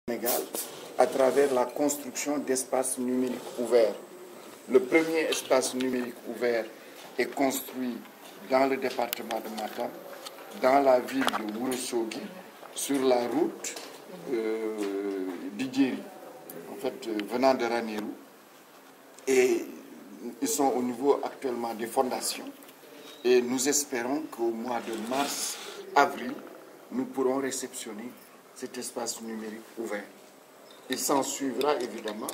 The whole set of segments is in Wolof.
Sénégal à travers la construction d'espaces numériques ouverts. Le premier espace numérique ouvert est construit dans le département de Matam, dans la ville de Ourossogui, sur la route d'Idjeri, en fait venant de Ranérou. Et ils sont au niveau actuellement des fondations. Et nous espérons qu'au mois de mars, avril, nous pourrons réceptionner cet espace numérique ouvert. Il s'en suivra évidemment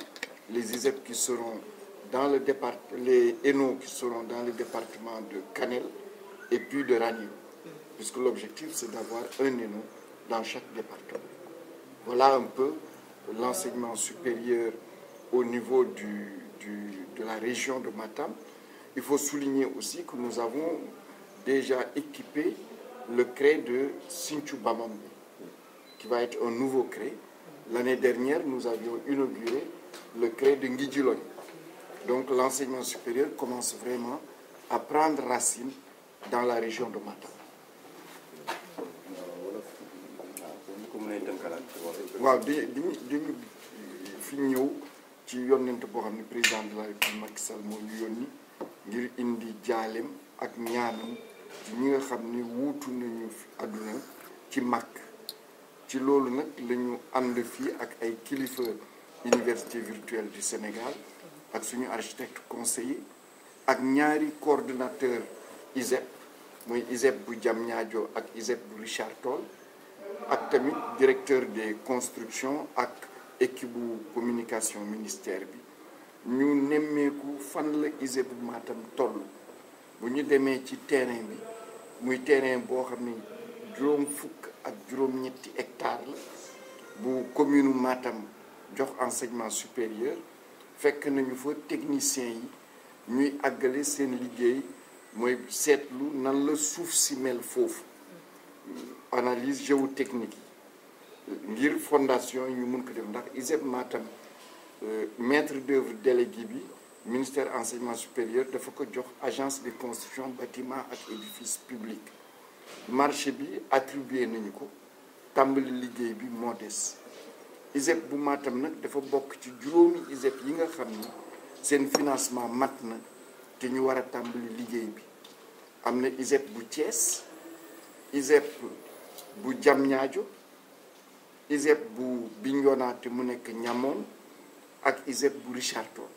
les ISEP qui seront dans le département, les ENO qui seront dans le département de Kanel et puis de Ranérou, puisque l'objectif c'est d'avoir un ENO dans chaque département. Voilà un peu l'enseignement supérieur au niveau de la région de Matam. Il faut souligner aussi que nous avons déjà équipé le CREI de Sinthiou Bamambé, qui va être un nouveau CREI. L'année dernière, nous avions inauguré le CREI de Nguidjiloy. Donc l'enseignement supérieur commence vraiment à prendre racine dans la région de Matam. waaw di fi ñëw ci yónnent boo xam ne président de la République Macky Sall moo ñu yónni ngir indi jaaleem ak ñaanam ci ñi nga xam ne wuutu nañu àdduna ci màkk ci loolu nag la ñu ànd fii ak ay kilifa université virtuelle du Sénégal ak suñu architecte conseiller ak ñaari coordonnateur ISEP mooy ISEP bu Diamniadio ak ISEP bu Richard Toll ak tamit directeur des constructions ak équipe bu communication ministère bi ñu nemmeeku fan la ISEP bu Matam toll bu ñu demee ci terrain bi muy terrain boo xam ne juróom fukk ak juróom-ñetti hectares la bu commune Matam jox enseignement supérieur fekk nañu fa techniciens yi ñuy àggale seen liggéey mooy seetlu nan la suuf si mel foofu analyse géotechnique yi ngir fondation yi ñu mun ko def ndax ISEP Matam maître d'œuvre délégué bi ministère enseignement supérieur dafa ko jox agence de construction bâtiment ak édifice public marché bi attribué nañu ko tàmbali liggéey bi moo des ISEP bu Matam nag dafa bokk ci juróomi ISEP yi nga xam ni seen financement mat na te ñu war a tàmbali liggéey bi am na ISEP bu Thiès ISEP bu Diamniadio ISEP bu Bignona te mu nekk Niamone ak ISEP bu Richard Toll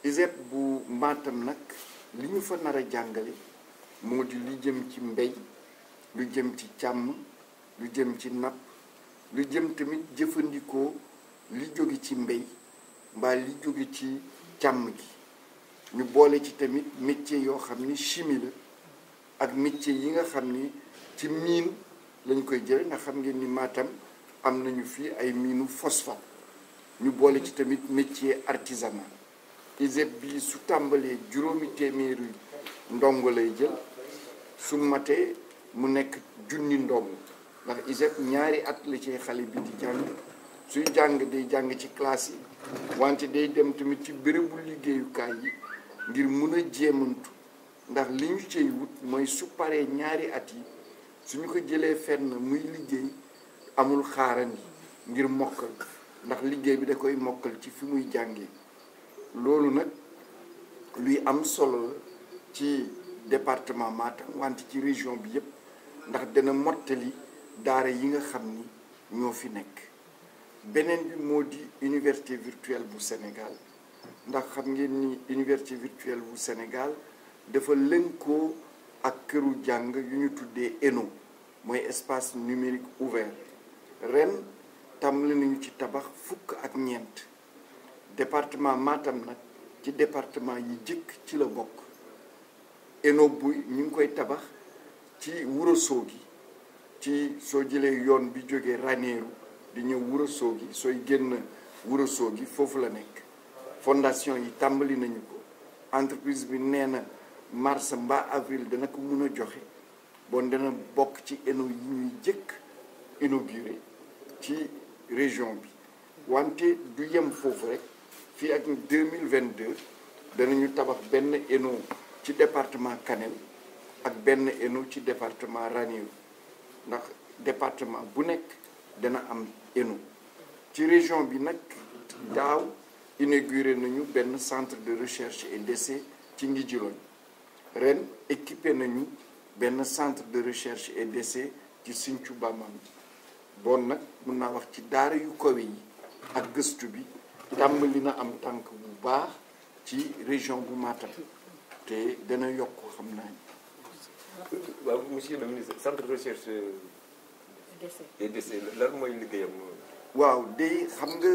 ISEP bu Matam nag li ñu fa nar a jàngale moo di lu jëm ci mbéy lu jëm ci càmm lu jëm ci napp lu jëm tamit jëfandikoo li jóge ci mbéy mbaa li jóge ci càmm gi ñu boole ci tamit métier yoo xam ni chimie la ak métier yi nga xam ni ci mine lañ koy jële nga xam ngeen ni Matam am nañu fii ay miinu phosphate ñu boole ci tamit métier artisanal ISEP bi su tàmbalee juróomi téeméeri ndongo lay jël su matee mu nekk junni ndongo ndax ISEP ñaari at la ci xale bi di jàng suy jàng day jàng ci classe yi wante day dem tamit ci bérébu liggéeyukaay yi ngir mun a jéemantu ndax li ñu cay wut mooy su paree ñaari at yi suñu ko jëlee fenn muy liggéey amul xaarandi ngir mokkal ndax liggéey bi da koy mokkal ci fi muy jàngee loolu nag luy am solo la ci département Matam wante ci région bi yépp ndax dana mottali daara yi nga xam ni ñoo fi nekk beneen bi moo di université virtuelle bu Sénégal ndax xam ngeen ni université virtuelle bu Sénégal dafa lënkoo ak këru jàng yu ñu tuddee ENO mooy espace numérique ouvert ren tàmbali nañu ci tabax fukk ak ñeent département Matam nag ci département yi jëkk ci la bokk ENO bu ñu ngi koy tabax ci Ourossogui ci soo jëlee yoon bi jógee Ranérou di ñëw Ourossogui sooy génn Ourossogui foofu la nekk fondation yi tàmbali nañu ko entreprise bi nee na mars mbaa avril dana ko mun a joxe bon dana bokk ci ENO yi ñuy jëkk inauguré ci région bi wante du yem foofu rek fii ak 2022 danañu tabax benn ENO ci département Kanel ak benn ENO ci département Ranérou ndax département bu nekk dana am ENO ci région bi nag daaw inauguré nañu benn centre de recherche et d'essai ci Nguidjilone ren équipé nañu benn centre de recherche et d'essai ci Sinthiou Bamambé bon nag mun naa wax ci daara yu kawe yi ak gëstu bi tàmbali na am tànk bu baax ci région bu Matam te dana yokk xam naa ni. waaw monsieur le ministre centre de recherche et d'essai lan mooy liggéeyam. waaw day xam nga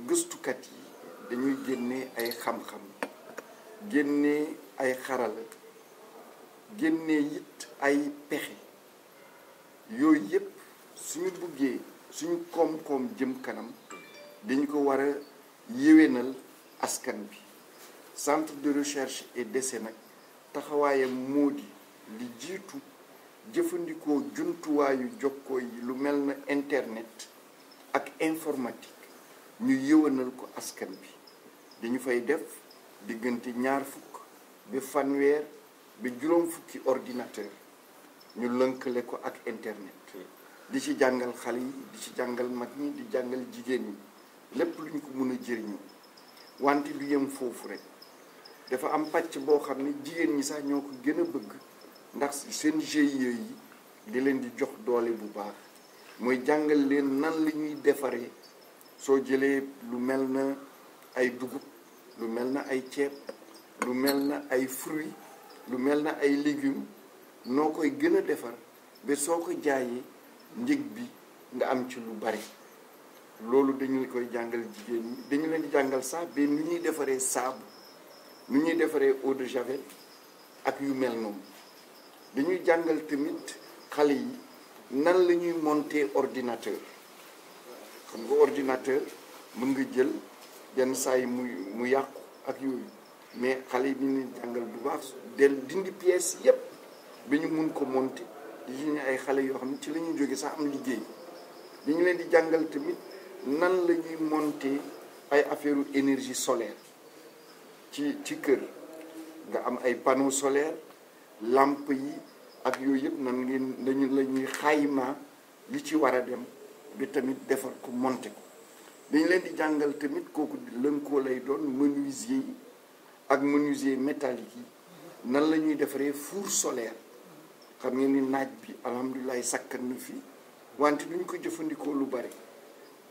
gëstukat yi dañuy génne ay xam-xam génne ay xarala génne it ay pexe yooyu yëpp suñu buggee suñu koom-koom jëm kanam dañu ko war a yéwénal askan bi centre de recherche et d'essai nag taxawaayam moo di li jiitu jëfandikoo jumtuwaayu jokkoo yi lu mel na internet ak informatique ñu yéwénal ko askan bi dañu fay def diggante 20 ba fanweer ba juróom fukki ordinateur ñu lënkale ko ak internet di ci jàngal xale yi di ci jàngal mag ñi di jàngal jigéen ñi lépp luñ ko mën a jëriñoo wante du yem foofu rek dafa am pàcc boo xam ne jigéen ñi sax ñoo ko gën a bëgg ndax seen GIE yi di leen di jox doole bu baax mooy jàngal leen nan la ñuy defaree soo jëlee lu mel na ay dugub lu mel na ay ceeb lu mel na ay fruits lu mel na ay légumes noo koy gën a defar ba soo ko jaayee njëg bi nga am ci lu bari loolu dañu koy jàngal jigéen ñi dañu leen di jàngal sax ba nu ñuy defaree saabu nu ñuy defaree eau de javel ak yu mel noonu dañuy jàngal tamit xale yi nan la ñuy monter ordinateur xam nga ordinateur mën nga jël yenn saa yi mu yàqu ak yooyu mais xale yi dañuy jàngal bu baax dindi pièces yépp ba ñu mun ko monter di ñu ay xale yoo xam ne ci la ñuy jóge sax am liggéey dañu leen di jàngal tamit nan la ñuy monter ay affaire énergie solaire ci kër nga am ay panneaux solaires lampe yi ak yooyu yëpp nan ngeen la ñuy xayma li ci war a dem bi tamit defar ko monter ko dañu leen di jàngal tamit kooku lënkoo lay doon menuisier yi ak menuisier métallique yi nan la ñuy defaree four solaire xam ngeen ni naaj bi alhamdulilah sakkan na fii wante duñ ko jëfandikoo lu bari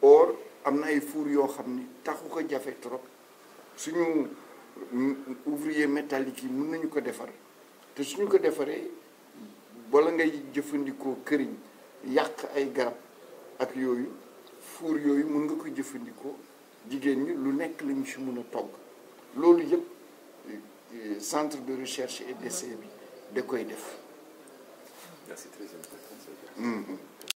or am na ay four yoo xam ni taxu ko jafe trop suñu ouvrier métallique yi mën nañu ko defar te suñu ko defaree bala ngay jëfandikoo këriñ yàq ay garab ak yooyu four yooyu mën nga ko jëfandikoo jigéen ñi lu nekk lañu ci mën a togg loolu yëpp centre de recherche et d'essai bi da koy def. Merci, très important.